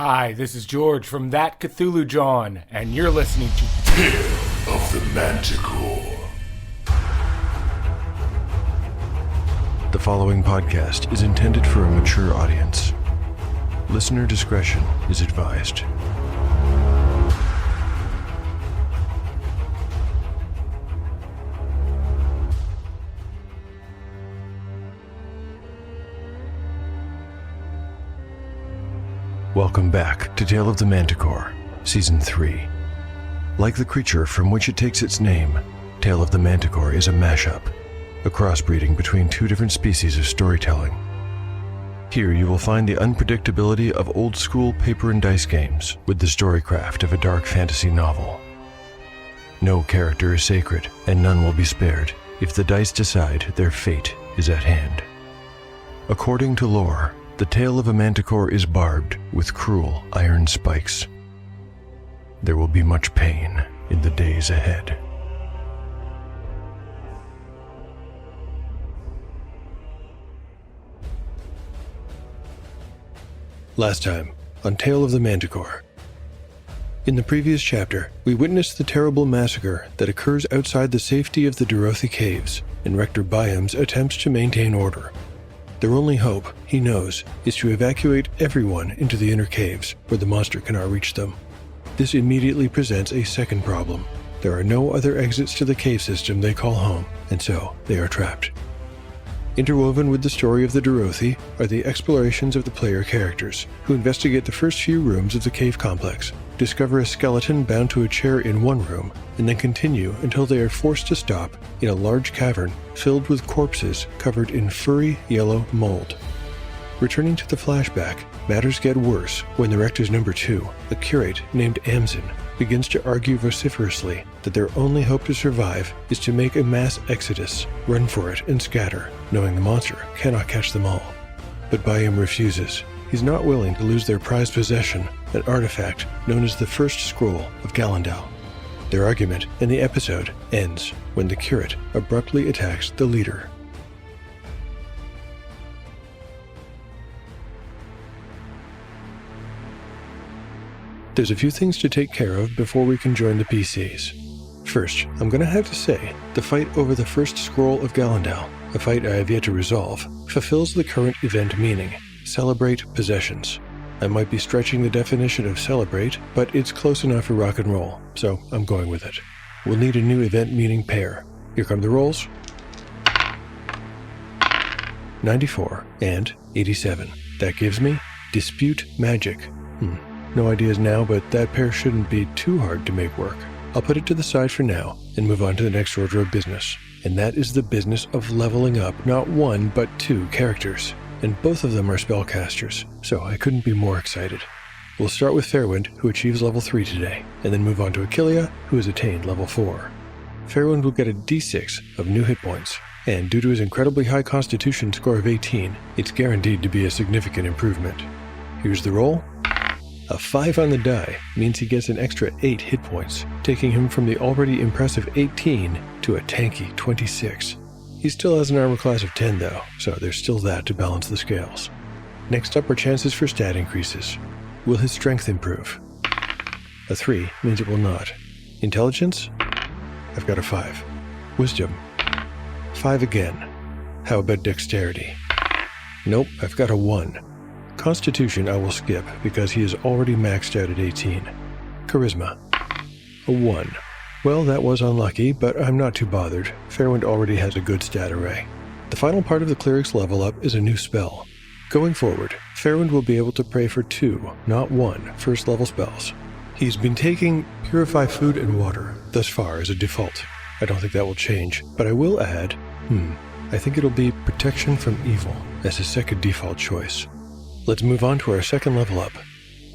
Hi, this is George from That Cthulhu John, and you're listening to Tale of the Manticore. The following podcast is intended for a mature audience. Listener discretion is advised. Welcome back to Tale of the Manticore, Season 3. Like the creature from which it takes its name, Tale of the Manticore is a mashup, a crossbreeding between two different species of storytelling. Here you will find the unpredictability of old-school paper and dice games with the storycraft of a dark fantasy novel. No character is sacred, and none will be spared if the dice decide their fate is at hand. According to lore, the tale of a manticore is barbed with cruel iron spikes. There will be much pain in the days ahead. Last time, on Tale of the Manticore. In the previous chapter, we witnessed the terrible massacre that occurs outside the safety of the Dorothi Caves in Rector Byam's attempts to maintain order. Their only hope, he knows, is to evacuate everyone into the inner caves where the monster cannot reach them. This immediately presents a second problem. There are no other exits to the cave system they call home, and so they are trapped. Interwoven with the story of the Dorothi are the explorations of the player characters, who investigate the first few rooms of the cave complex, discover a skeleton bound to a chair in one room, and then continue until they are forced to stop in a large cavern filled with corpses covered in furry yellow mold. Returning to the flashback, matters get worse when the Rector's number 2, a curate named Amzin, begins to argue vociferously that their only hope to survive is to make a mass exodus, run for it, and scatter, knowing the monster cannot catch them all. But Byam refuses. He's not willing to lose their prized possession, an artifact known as the First Scroll of Gallandal. Their argument in the episode ends when the curate abruptly attacks the leader. There's a few things to take care of before we can join the PCs. First, I'm going to have to say, the fight over the First Scroll of Gallandal, a fight I have yet to resolve, fulfills the current event meaning: celebrate possessions. I might be stretching the definition of celebrate, but it's close enough for rock and roll, so I'm going with it. We'll need a new event meaning pair. Here come the rolls. 94 and 87. That gives me Dispute Magic. No ideas now, but that pair shouldn't be too hard to make work. I'll put it to the side for now and move on to the next order of business. And that is the business of leveling up not one, but 2 characters. And both of them are spellcasters, so I couldn't be more excited. We'll start with Fairwind, who achieves level 3 today, and then move on to Achillea, who has attained level 4. Fairwind will get a d6 of new hit points, and due to his incredibly high constitution score of 18, it's guaranteed to be a significant improvement. Here's the roll. A 5 on the die means he gets an extra 8 hit points, taking him from the already impressive 18 to a tanky 26. He still has an armor class of 10 though, so there's still that to balance the scales. Next up are chances for stat increases. Will his strength improve? A 3 means it will not. Intelligence? I've got a 5. Wisdom? 5 again. How about dexterity? Nope, I've got a 1. Constitution I will skip because he is already maxed out at 18. Charisma? A 1. Well, that was unlucky, but I'm not too bothered. Fairwind already has a good stat array. The final part of the cleric's level up is a new spell. Going forward, Fairwind will be able to pray for 2, not 1, first level spells. He's been taking Purify Food and Water thus far as a default. I don't think that will change, but I will add, I think it'll be Protection from Evil as his second default choice. Let's move on to our second level up.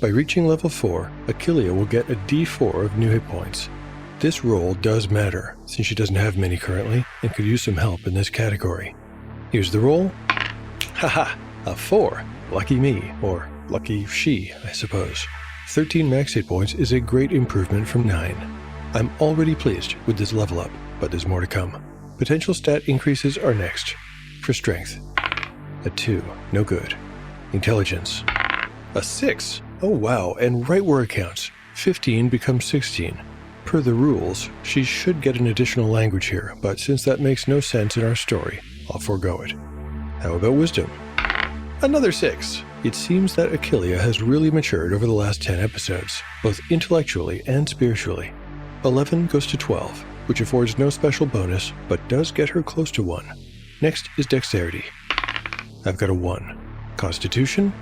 By reaching level 4, Achillea will get a d4 of new hit points. This roll does matter, since she doesn't have many currently, and could use some help in this category. Here's the roll. Haha, a 4. Lucky me, or lucky she, I suppose. 13 max hit points is a great improvement from 9. I'm already pleased with this level up, but there's more to come. Potential stat increases are next. For strength, a 2, no good. Intelligence, a 6, Oh wow, and right where it counts. 15 becomes 16. Per the rules, she should get an additional language here, but since that makes no sense in our story, I'll forego it. How about wisdom? Another 6. It seems that Achillea has really matured over the last 10 episodes, both intellectually and spiritually. 11 goes to 12, which affords no special bonus, but does get her close to 1. Next is dexterity. I've got a 1. Constitution?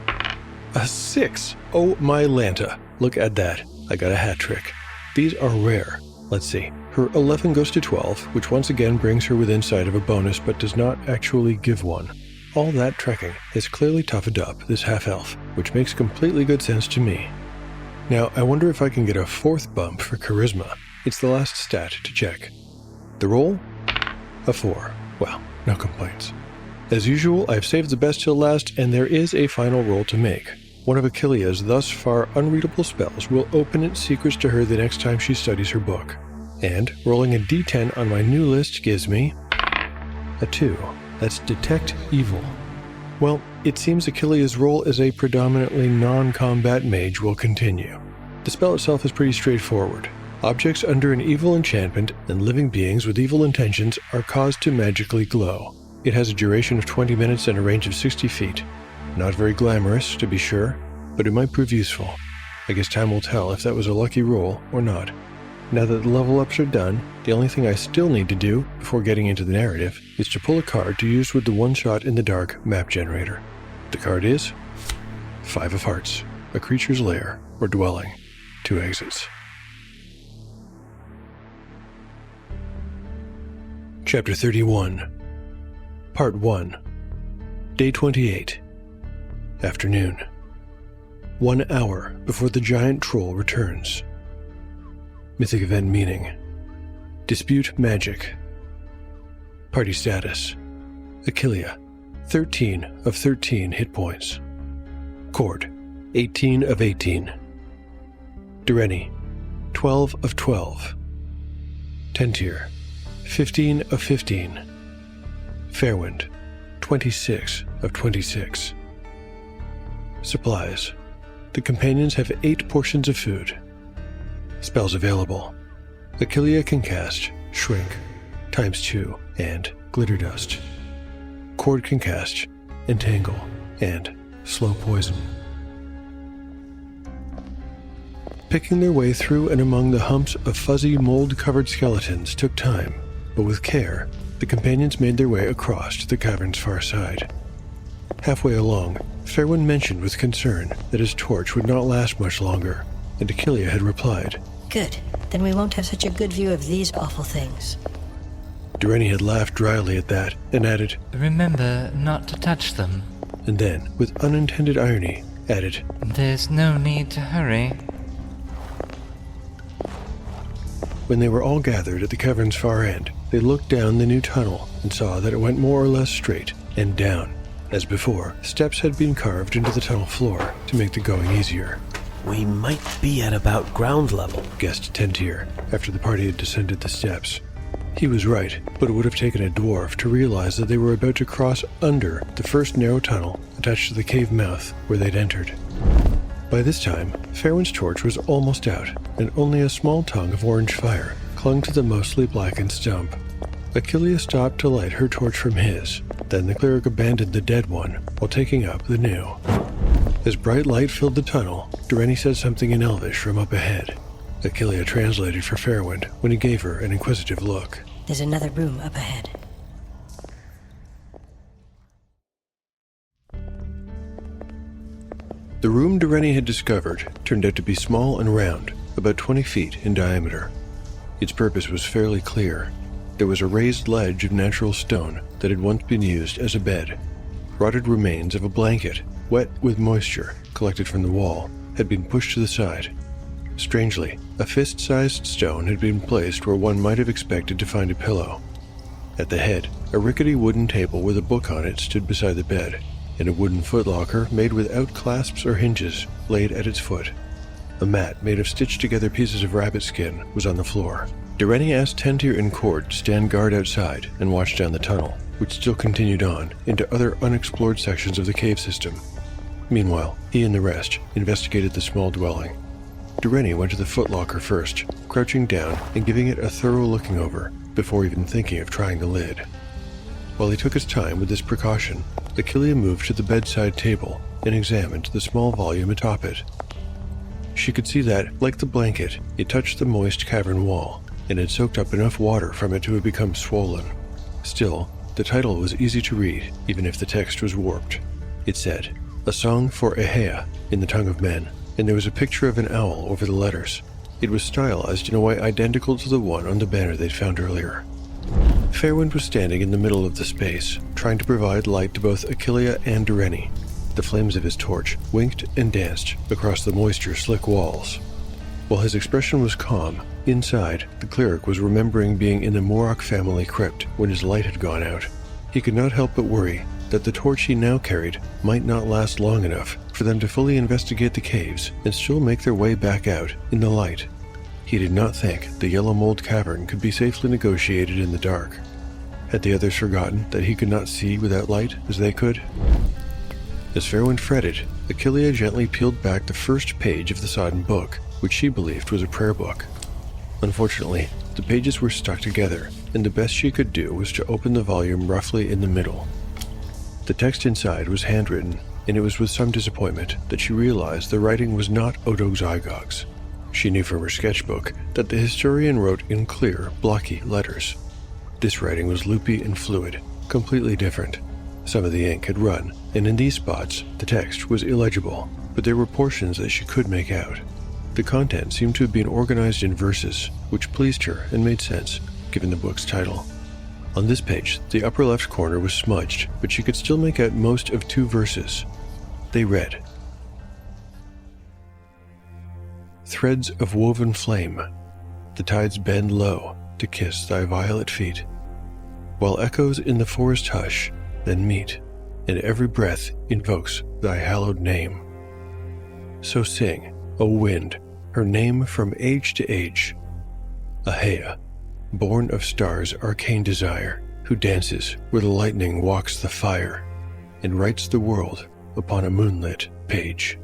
A 6. Oh my Lanta. Look at that. I got a hat trick. These are rare. Let's see. Her 11 goes to 12, which once again brings her within sight of a bonus but does not actually give one. All that trekking has clearly toughened up this half-elf, which makes completely good sense to me. Now, I wonder if I can get a 4th bump for charisma. It's the last stat to check. The roll? A 4. Well, no complaints. As usual, I've saved the best till last, and there is a final roll to make. One of Achillea's thus far unreadable spells will open its secrets to her the next time she studies her book. And rolling a d10 on my new list gives me a 2. That's Detect Evil. Well, it seems Achillea's role as a predominantly non-combat mage will continue. The spell itself is pretty straightforward. Objects under an evil enchantment and living beings with evil intentions are caused to magically glow. It has a duration of 20 minutes and a range of 60 feet. Not very glamorous, to be sure, but it might prove useful. I guess time will tell if that was a lucky roll or not. Now that the level ups are done, the only thing I still need to do before getting into the narrative is to pull a card to use with the one-shot in the dark map generator. The card is 5 of Hearts, a creature's lair or dwelling, 2 exits. Chapter 31, Part 1, Day 28, Afternoon. 1 hour before the giant troll returns. Mythic event meaning: Dispute magic. Party status: Achillea, 13 of 13 hit points. Cord, 18 of 18. Dureni, 12 of 12. Tentir, 15 of 15. Fairwind, 26 of 26. Supplies: the companions have 8 portions of food. Spells available: Achillea can cast Shrink, ×2, and Glitter Dust. Cord can cast Entangle and Slow Poison. Picking their way through and among the humps of fuzzy, mold-covered skeletons took time, but with care, the companions made their way across to the cavern's far side. Halfway along, Fairwind mentioned with concern that his torch would not last much longer, and Achillea had replied, "Good. Then we won't have such a good view of these awful things." Dureni had laughed dryly at that and added, "Remember not to touch them." And then, with unintended irony, added, "There's no need to hurry." When they were all gathered at the cavern's far end, they looked down the new tunnel and saw that it went more or less straight and down. As before, steps had been carved into the tunnel floor to make the going easier. "We might be at about ground level," guessed Tentir after the party had descended the steps. He was right, but it would have taken a dwarf to realize that they were about to cross under the first narrow tunnel attached to the cave mouth where they'd entered. By this time, Fairwind's torch was almost out, and only a small tongue of orange fire clung to the mostly blackened stump. Achillea stopped to light her torch from his. Then the cleric abandoned the dead one while taking up the new. As bright light filled the tunnel, Dureni said something in Elvish from up ahead. Achillea translated for Fairwind when he gave her an inquisitive look. There's another room up ahead. The room Dureni had discovered turned out to be small and round, about 20 feet in diameter. Its purpose was fairly clear. There was a raised ledge of natural stone that had once been used as a bed. Rotted remains of a blanket, wet with moisture, collected from the wall, had been pushed to the side. Strangely, a fist-sized stone had been placed where one might have expected to find a pillow. At the head, a rickety wooden table with a book on it stood beside the bed, and a wooden footlocker made without clasps or hinges laid at its foot. A mat made of stitched-together pieces of rabbit skin was on the floor. Dureni asked Tentir and Cord to stand guard outside and watch down the tunnel, which still continued on into other unexplored sections of the cave system. Meanwhile, he and the rest investigated the small dwelling. Durrani went to the footlocker first, crouching down and giving it a thorough looking over before even thinking of trying the lid. While he took his time with this precaution, Achillea moved to the bedside table and examined the small volume atop it. She could see that, like the blanket, it touched the moist cavern wall and had soaked up enough water from it to have become swollen. Still, the title was easy to read, even if the text was warped. It said, "A Song for Ahea," in the tongue of men, and there was a picture of an owl over the letters. It was stylized in a way identical to the one on the banner they'd found earlier. Fairwind was standing in the middle of the space, trying to provide light to both Achillea and Durrani. The flames of his torch winked and danced across the moisture-slick walls. While his expression was calm, inside, the cleric was remembering being in the Morok family crypt when his light had gone out. He could not help but worry that the torch he now carried might not last long enough for them to fully investigate the caves and still make their way back out in the light. He did not think the Yellow Mold Cavern could be safely negotiated in the dark. Had the others forgotten that he could not see without light as they could? As Fairwind fretted, Achillea gently peeled back the first page of the sodden book, which she believed was a prayer book. Unfortunately, the pages were stuck together, and the best she could do was to open the volume roughly in the middle. The text inside was handwritten, and it was with some disappointment that she realized the writing was not Odoxygog's. She knew from her sketchbook that the historian wrote in clear, blocky letters. This writing was loopy and fluid, completely different. Some of the ink had run, and in these spots, the text was illegible, but there were portions that she could make out. The content seemed to have been organized in verses, which pleased her and made sense, given the book's title. On this page, the upper left corner was smudged, but she could still make out most of 2 verses. They read, "Threads of woven flame, the tides bend low to kiss thy violet feet, while echoes in the forest hush then meet, and every breath invokes thy hallowed name. So sing, O wind, her name from age to age, Ahea, born of stars' arcane desire, who dances where the lightning walks the fire, and writes the world upon a moonlit page."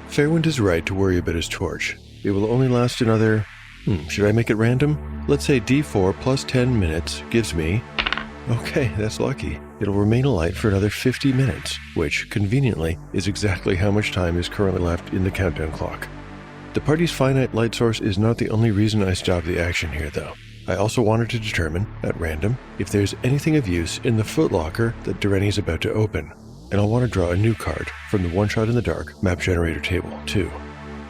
Fairwind is right to worry about his torch. It will only last another... should I make it random? Let's say D4 plus 10 minutes gives me... Okay, that's lucky. It'll remain alight for another 50 minutes, which, conveniently, is exactly how much time is currently left in the countdown clock. The party's finite light source is not the only reason I stopped the action here, though. I also wanted to determine, at random, if there's anything of use in the footlocker that Durrani is about to open, and I'll want to draw a new card from the One Shot in the Dark map generator table, too.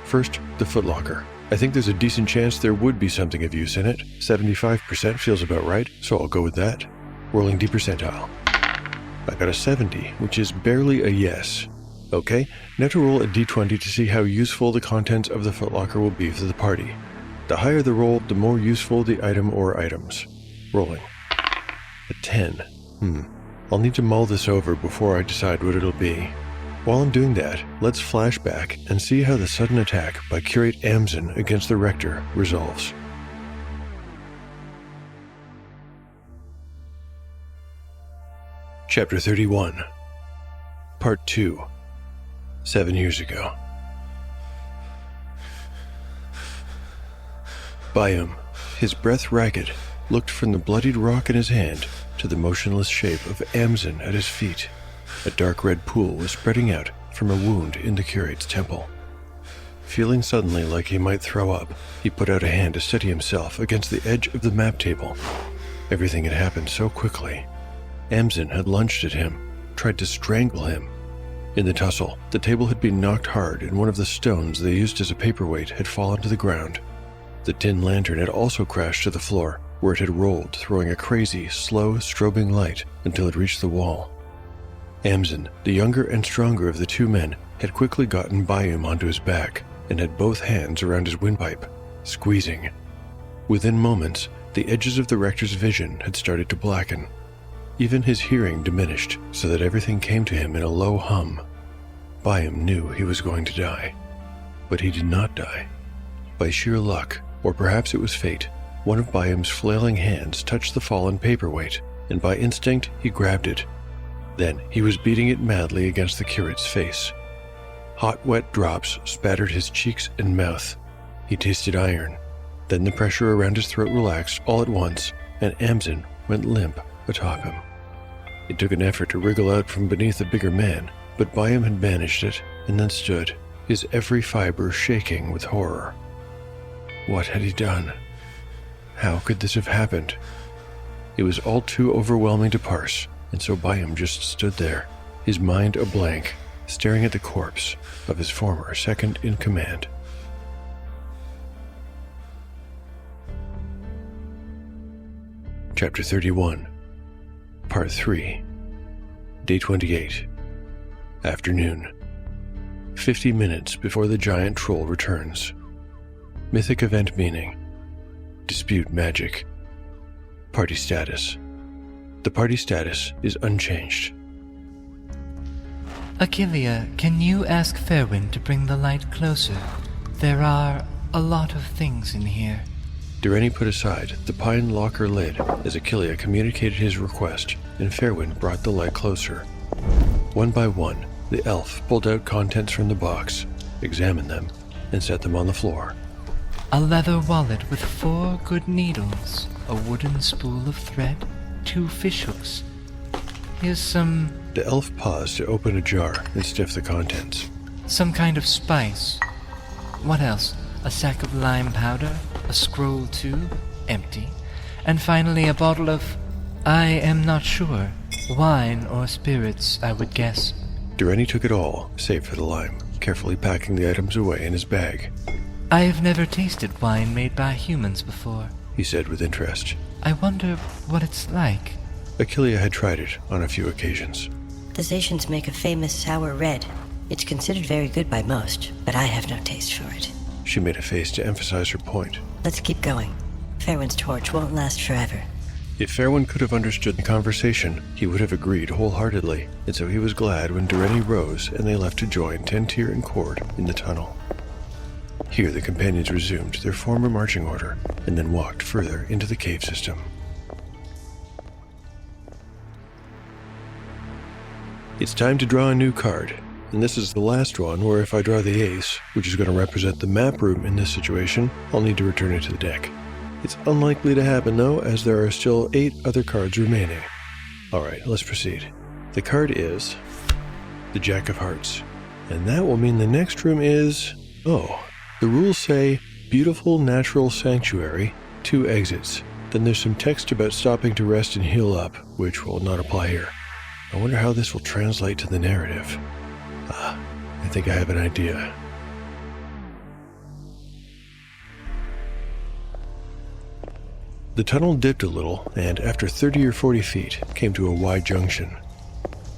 First, the footlocker. I think there's a decent chance there would be something of use in it. 75% feels about right, so I'll go with that. Rolling D percentile. I got a 70, which is barely a yes. Okay, now to roll a D20 to see how useful the contents of the footlocker will be for the party. The higher the roll, the more useful the item or items. Rolling. A 10. I'll need to mull this over before I decide what it'll be. While I'm doing that, let's flash back and see how the sudden attack by Curate Amzin against the Rector resolves. Chapter 31. Part 2. 7 years ago. Byam, his breath ragged, looked from the bloodied rock in his hand to the motionless shape of Amzin at his feet. A dark red pool was spreading out from a wound in the curate's temple. Feeling suddenly like he might throw up, he put out a hand to steady himself against the edge of the map table. Everything had happened so quickly. Amzin had lunged at him, tried to strangle him. In the tussle, the table had been knocked hard and one of the stones they used as a paperweight had fallen to the ground. The tin lantern had also crashed to the floor, where it had rolled, throwing a crazy, slow, strobing light until it reached the wall. Amzin, the younger and stronger of the 2 men, had quickly gotten Byam onto his back and had both hands around his windpipe, squeezing. Within moments, the edges of the Rector's vision had started to blacken. Even his hearing diminished so that everything came to him in a low hum. Byam knew he was going to die. But he did not die. By sheer luck, or perhaps it was fate, One of Byam's flailing hands touched the fallen paperweight, and by instinct he grabbed it. Then he was beating it madly against the curate's face. Hot, wet drops spattered his cheeks and mouth. He tasted iron. Then the pressure around his throat relaxed all at once, and Amzin went limp atop him. It took an effort to wriggle out from beneath the bigger man, but Byam had managed it, and then stood, his every fiber shaking with horror. What had he done? How could this have happened? It was all too overwhelming to parse, and so Byam just stood there, his mind a blank, staring at the corpse of his former second-in-command. Chapter 31, Part 3, Day 28, Afternoon. 50 minutes before the giant troll returns. Mythic event meaning: dispute magic. Party status. The party status is unchanged. Achillea, can you ask Fairwind to bring the light closer? There are a lot of things in here. Durrani put aside the pine locker lid as Achillea communicated his request, and Fairwind brought the light closer. One by one, the elf pulled out contents from the box, examined them, and set them on the floor. A leather wallet with 4 good needles, a wooden spool of thread, 2 fishhooks. Here's some... The elf paused to open a jar and sniff the contents. some kind of spice. What else? A sack of lime powder, a scroll tube, empty, and finally a bottle of, I am not sure, wine or spirits, I would guess. Durrani took it all, save for the lime, carefully packing the items away in his bag. I have never tasted wine made by humans before, he said with interest. I wonder what it's like. Achillea had tried it on a few occasions. The Zacians make a famous sour red. It's considered very good by most, but I have no taste for it. She made a face to emphasize her point. Let's keep going. Fairwind's torch won't last forever. If Fairwind could have understood the conversation, he would have agreed wholeheartedly, and so he was glad when Durrani rose and they left to join Tentir and Cord in the tunnel. Here the companions resumed their former marching order, and then walked further into the cave system. It's time to draw a new card, and this is the last one where if I draw the ace, which is going to represent the map room in this situation, I'll need to return it to the deck. It's unlikely to happen though, as there are still 8 other cards remaining. Alright, let's proceed. The card is the Jack of Hearts, and that will mean the next room is... the rules say beautiful natural sanctuary, 2 exits. Then there's some text about stopping to rest and heal up, which will not apply here. I wonder how this will translate to the narrative. I think I have an idea. The tunnel dipped a little, and after 30 or 40 feet, came to a wide junction.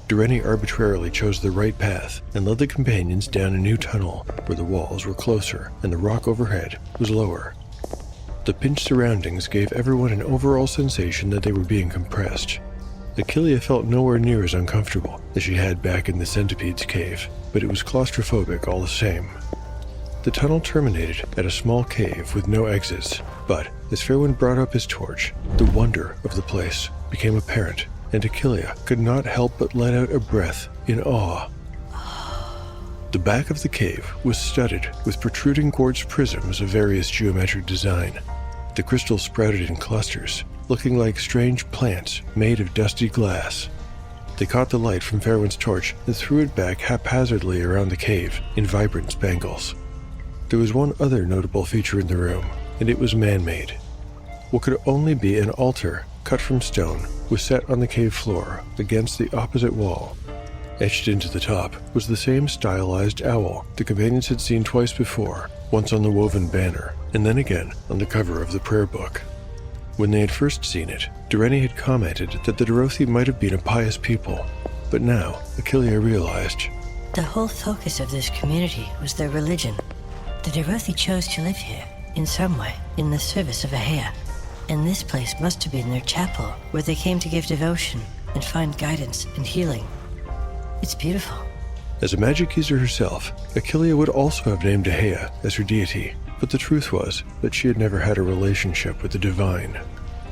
Durrani arbitrarily chose the right path and led the companions down a new tunnel where the walls were closer and the rock overhead was lower. The pinched surroundings gave everyone an overall sensation that they were being compressed. Achillea felt nowhere near as uncomfortable as she had back in the Centipede's cave, but it was claustrophobic all the same. The tunnel terminated at a small cave with no exits, but as Fairwind brought up his torch, the wonder of the place became apparent, and Achillea could not help but let out a breath in awe. The back of the cave was studded with protruding quartz prisms of various geometric design. The crystals sprouted in clusters, looking like strange plants made of dusty glass. They caught the light from Fairwind's torch and threw it back haphazardly around the cave in vibrant spangles. There was one other notable feature in the room, and it was man-made. What could only be an altar cut from stone was set on the cave floor against the opposite wall. Etched into the top was the same stylized owl the companions had seen twice before, once on the woven banner, and then again on the cover of the prayer book. When they had first seen it, Durrani had commented that the Dorothi might have been a pious people, but now Achillea realized. The whole focus of this community was their religion. The Dorothi chose to live here, in some way, in the service of Ahea. And this place must have been their chapel, where they came to give devotion and find guidance and healing. It's beautiful. As a magic user herself, Achillea would also have named Ahea as her deity, but the truth was that she had never had a relationship with the divine.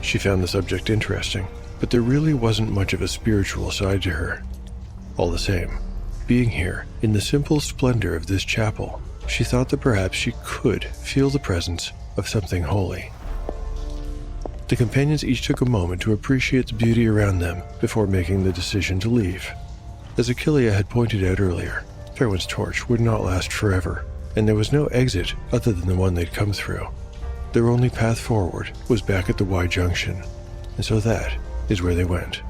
She found the subject interesting, but there really wasn't much of a spiritual side to her. All the same, being here in the simple splendor of this chapel, she thought that perhaps she could feel the presence of something holy. The companions each took a moment to appreciate the beauty around them before making the decision to leave. As Achillea had pointed out earlier, Fairwind's torch would not last forever, and there was no exit other than the one they'd come through. Their only path forward was back at the Y junction, and so that is where they went.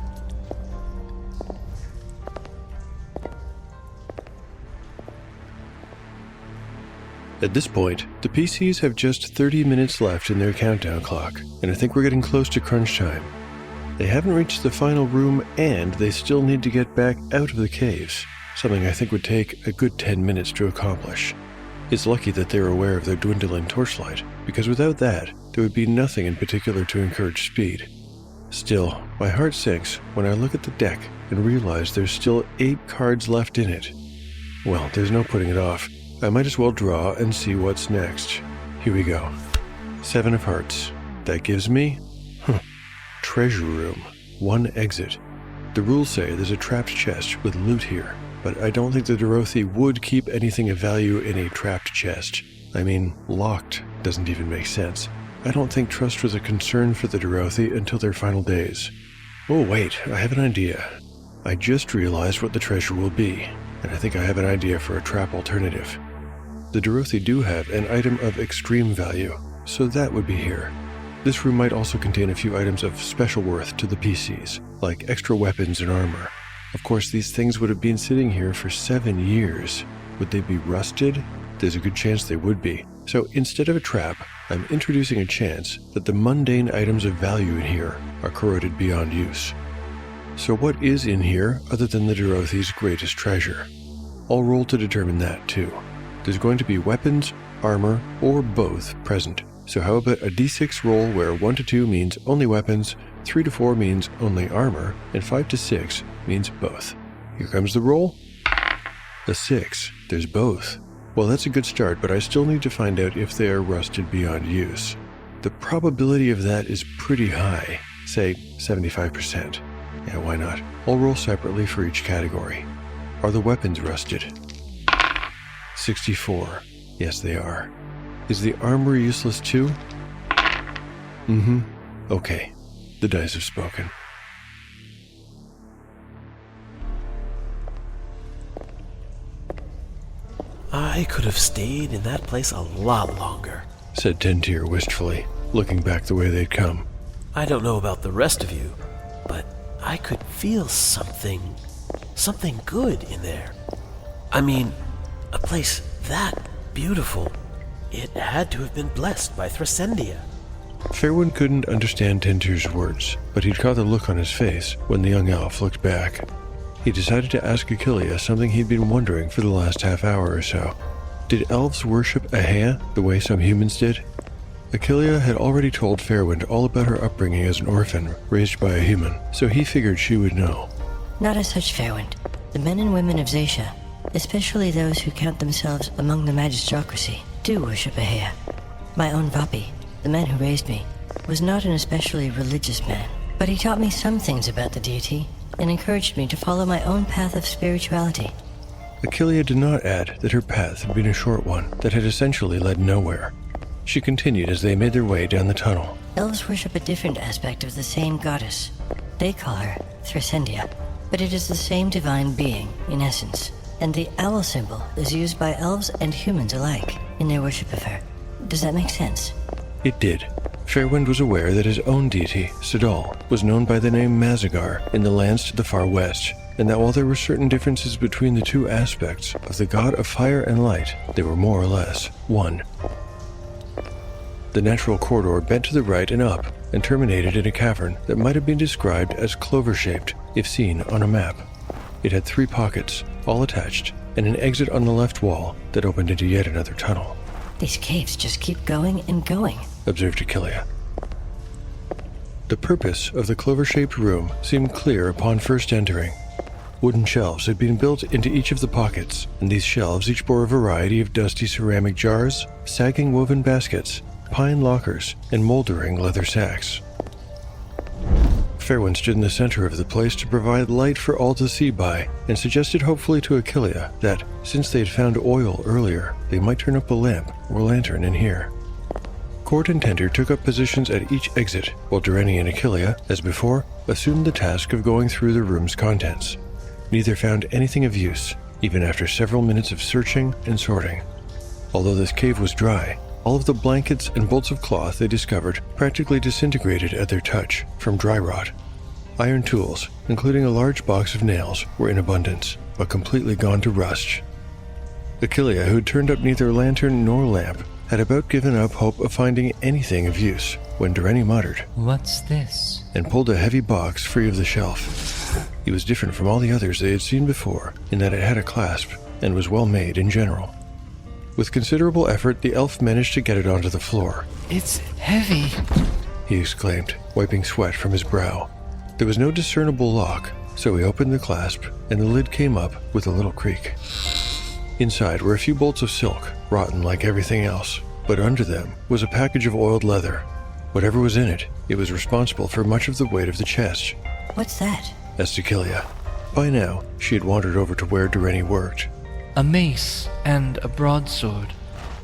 At this point, the PCs have just 30 minutes left in their countdown clock, and I think we're getting close to crunch time. They haven't reached the final room, and they still need to get back out of the caves, something I think would take a good 10 minutes to accomplish. It's lucky that they're aware of their dwindling torchlight, because without that, there would be nothing in particular to encourage speed. Still, my heart sinks when I look at the deck and realize there's still 8 cards left in it. Well, there's no putting it off. I might as well draw and see what's next. Here we go. 7 of hearts. That gives me... treasure room. 1 exit. The rules say there's a trapped chest with loot here, but I don't think the Dorothi would keep anything of value in a trapped chest. I mean, locked doesn't even make sense. I don't think trust was a concern for the Dorothi until their final days. Oh wait, I have an idea. I just realized what the treasure will be, and I think I have an idea for a trap alternative. The Dorothi do have an item of extreme value, so that would be here. This room might also contain a few items of special worth to the PCs, like extra weapons and armor. Of course, these things would have been sitting here for 7 years. Would they be rusted? There's a good chance they would be. So instead of a trap, I'm introducing a chance that the mundane items of value in here are corroded beyond use. So what is in here other than the Dorothi's greatest treasure? I'll roll to determine that too. There's going to be weapons, armor, or both present. So how about a d6 roll where 1 to 2 means only weapons, 3 to 4 means only armor, and 5 to 6 means both. Here comes the roll. A 6. There's both. Well, that's a good start, but I still need to find out if they are rusted beyond use. The probability of that is pretty high, say 75%. Yeah, why not? I'll roll separately for each category. Are the weapons rusted? 64. Yes, they are. Is the armor useless too? Okay. The dice have spoken. I could have stayed in that place a lot longer, said Tentir wistfully, looking back the way they'd come. I don't know about the rest of you, but I could feel something good in there. I mean, a place that beautiful. It had to have been blessed by Thrasendia. Fairwind couldn't understand Tentir's words, but he'd caught the look on his face when the young elf looked back. He decided to ask Achillea something he'd been wondering for the last half hour or so. Did elves worship Ahea the way some humans did? Achillea had already told Fairwind all about her upbringing as an orphan raised by a human, so he figured she would know. Not as such, Fairwind. The men and women of Zacia, especially those who count themselves among the magistrocracy, do worship Ahea. My own Vapi, the man who raised me, was not an especially religious man, but he taught me some things about the deity and encouraged me to follow my own path of spirituality. Achillea did not add that her path had been a short one that had essentially led nowhere. She continued as they made their way down the tunnel. Elves worship a different aspect of the same goddess. They call her Thrasendia, but it is the same divine being in essence, and the owl symbol is used by elves and humans alike in their worship of her. Does that make sense? It did. Fairwind was aware that his own deity, Sidal, was known by the name Mazagar in the lands to the far west, and that while there were certain differences between the two aspects of the god of fire and light, they were more or less one. The natural corridor bent to the right and up, and terminated in a cavern that might have been described as clover-shaped if seen on a map. It had 3 pockets, all attached, and an exit on the left wall that opened into yet another tunnel. These caves just keep going and going, observed Achillea. The purpose of the clover-shaped room seemed clear upon first entering. Wooden shelves had been built into each of the pockets, and these shelves each bore a variety of dusty ceramic jars, sagging woven baskets, pine lockers, and moldering leather sacks. Fairwind stood in the center of the place to provide light for all to see by, and suggested hopefully to Achillea that, since they had found oil earlier, they might turn up a lamp or lantern in here. Court and Tender took up positions at each exit, while Durrani and Achillea, as before, assumed the task of going through the room's contents. Neither found anything of use, even after several minutes of searching and sorting. Although this cave was dry, all of the blankets and bolts of cloth they discovered practically disintegrated at their touch from dry rot. Iron tools, including a large box of nails, were in abundance, but completely gone to rust. Achillea, who had turned up neither lantern nor lamp, had about given up hope of finding anything of use when Durrani muttered, "What's this?" and pulled a heavy box free of the shelf. It was different from all the others they had seen before in that it had a clasp and was well made in general. With considerable effort, the elf managed to get it onto the floor. "It's heavy." He exclaimed, wiping sweat from his brow. There was no discernible lock, so he opened the clasp, and the lid came up with a little creak. Inside were a few bolts of silk, rotten like everything else, but under them was a package of oiled leather. Whatever was in it, it was responsible for much of the weight of the chest. What's that? Asked Achillea. By now, she had wandered over to where Durrani worked. "A mace and a broadsword,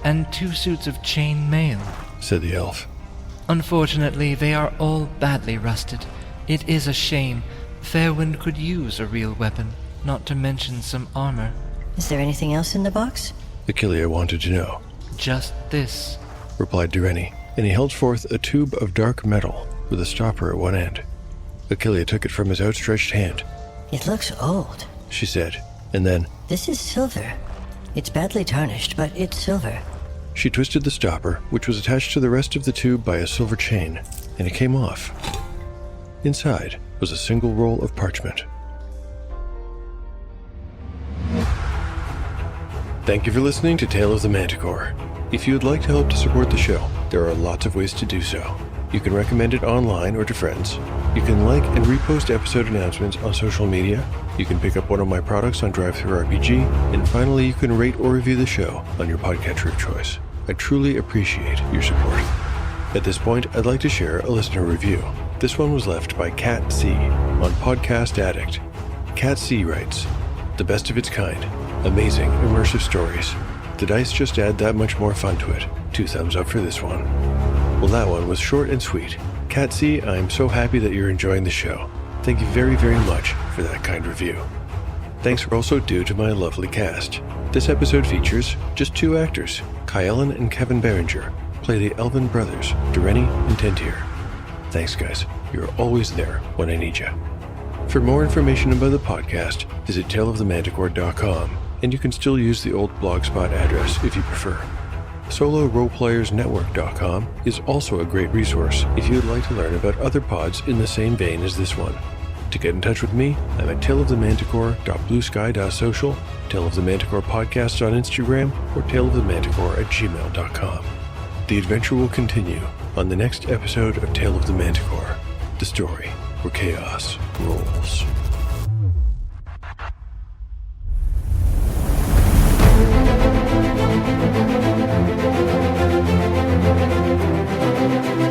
and 2 suits of chain mail," said the elf. "Unfortunately, they are all badly rusted. It is a shame. Fairwind could use a real weapon, not to mention some armor." Is there anything else in the box? Achillea wanted to know. "Just this," replied Durrani, and he held forth a tube of dark metal with a stopper at one end. Achillea took it from his outstretched hand. It looks old, she said, and then, This is silver. It's badly tarnished, but it's silver. she twisted the stopper, which was attached to the rest of the tube by a silver chain, and it came off. Inside was a single roll of parchment. Thank you for listening to Tale of the Manticore. If you would like to help to support the show, there are lots of ways to do so. You can recommend it online or to friends. You can like and repost episode announcements on social media. You can pick up one of my products on DriveThruRPG. And finally, you can rate or review the show on your podcatcher of choice. I truly appreciate your support. At this point, I'd like to share a listener review. This one was left by Cat C on Podcast Addict. Cat C writes, "The best of its kind. Amazing, immersive stories. The dice just add that much more fun to it. 2 thumbs up for this one." Well, that one was short and sweet. Cat C, I'm so happy that you're enjoying the show. Thank you very, very much for that kind review. Thanks are also due to my lovely cast. This episode features just 2 actors, Kyellen and Kevin Berenger, play the Elven brothers, Durrani and Tentir. Thanks, guys. You're always there when I need you. For more information about the podcast, visit taleofthemanticore.com, and you can still use the old Blogspot address if you prefer. SoloRolePlayersNetwork.com is also a great resource if you would like to learn about other pods in the same vein as this one. To get in touch with me, I'm at taleofthemanticore.bluesky.social, Tale of the Manticore Podcast on Instagram, or taleofthemanticore@gmail.com. The adventure will continue on the next episode of Tale of the Manticore, the story where chaos rolls.